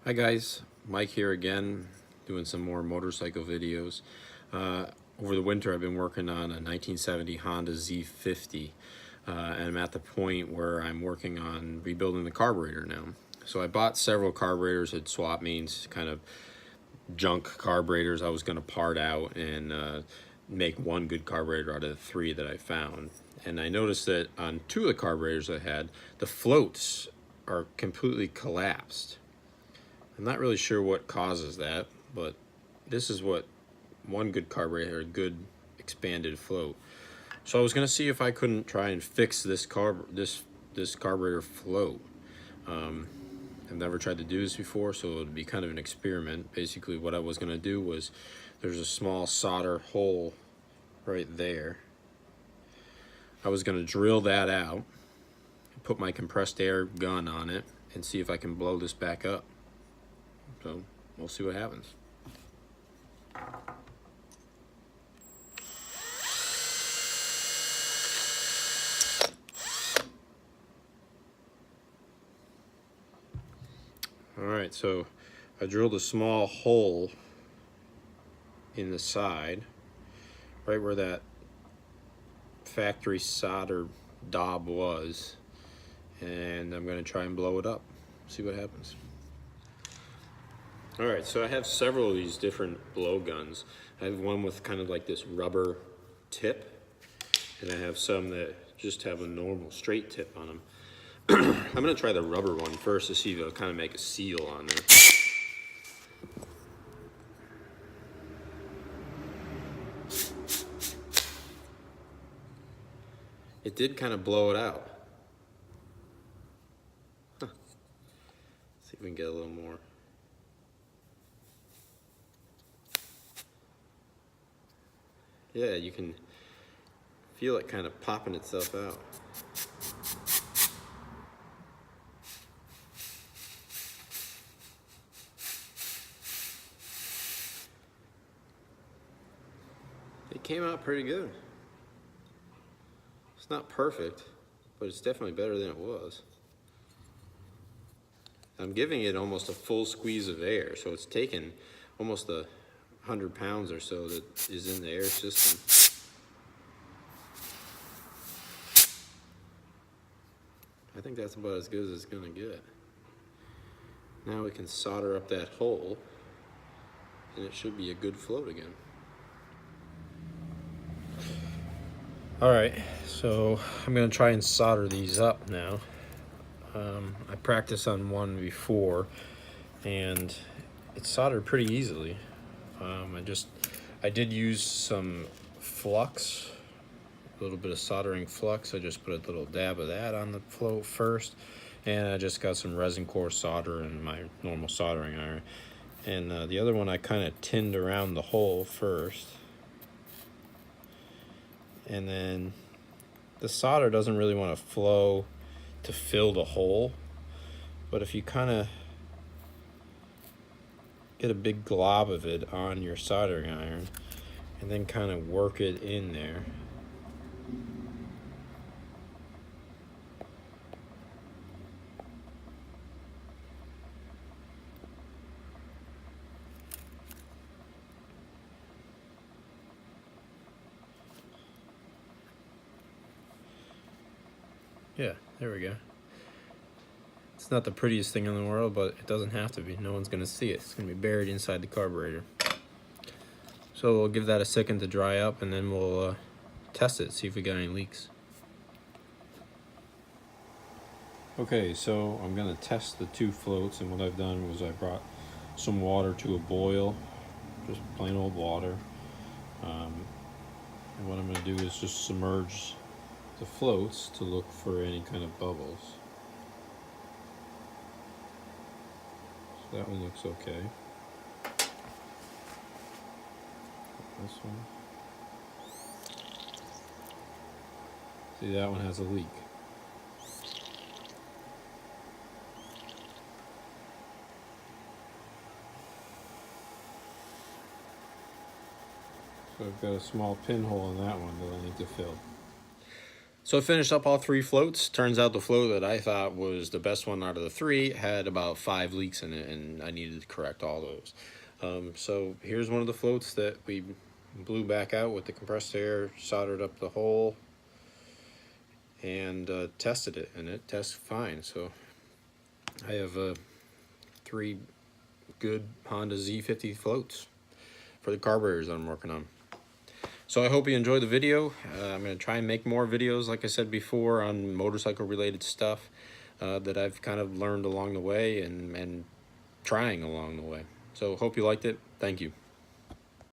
Hi guys, Mike here again, doing some more motorcycle videos. Over the winter I've been working on a 1970 Honda Z50 and I'm at the point where I'm working on rebuilding the carburetor now. So I bought several carburetors at swap meets, kind of junk carburetors I was going to part out and make one good carburetor out of the three that I found. And I noticed that on two of the carburetors I had, the floats are completely collapsed. I'm not really sure what causes that, but this is what one good carburetor, a good expanded float. So I was going to see if I couldn't try and fix this carburetor float. I've never tried to do this before, so it would be kind of an experiment. Basically what I was going to do was, there's a small solder hole right there. I was going to drill that out, put my compressed air gun on it, and see if I can blow this back up. So we'll see what happens. Alright, so I drilled a small hole in the side, right where that factory solder daub was, and I'm going to try and blow it up, see what happens. Alright, so I have several of these different blow guns. I have one with kind of like this rubber tip, and I have some that just have a normal straight tip on them. I'm going to try the rubber one first to see if it'll kind of make a seal on there. It did kind of blow it out. Huh. See if we can get a little more. Yeah, you can feel it kind of popping itself out. It came out pretty good. It's not perfect, but it's definitely better than it was. I'm giving it almost a full squeeze of air, so it's taken almost 100 pounds or so that is in the air system. I think that's about as good as it's gonna get. Now we can solder up that hole, and it should be a good float again. Alright, so I'm going to try and solder these up now. I practiced on one before, and it soldered pretty easily. I did use some flux, a little bit of soldering flux. I just put a little dab of that on the float first, and I just got some resin core solder and my normal soldering iron. And the other one I kind of tinned around the hole first. And then the solder doesn't really want to flow to fill the hole, but if you kind of get a big glob of it on your soldering iron and then kind of work it in there, yeah, there we go. It's not the prettiest thing in the world, but it doesn't have to be. No one's going to see it. It's going to be buried inside the carburetor. So we'll give that a second to dry up, and then we'll test it, see if we got any leaks. Okay, so I'm going to test the two floats, and what I've done was I brought some water to a boil, just plain old water. And what I'm going to do is just submerge the floats to look for any kind of bubbles. So that one looks okay. This one. See, that one has a leak. So I've got a small pinhole in that one that I need to fill. So I finished up all 3 floats. Turns out the float that I thought was the best one out of the 3 had about 5 leaks in it, and I needed to correct all those. So here's one of the floats that we blew back out with the compressed air, soldered up the hole, and tested it, and it tests fine. So I have 3 good Honda Z50 floats for the carburetors that I'm working on. So I hope you enjoyed the video. I'm going to try and make more videos, like I said before, on motorcycle related stuff that I've kind of learned along the way and trying along the way. So hope you liked it. Thank you.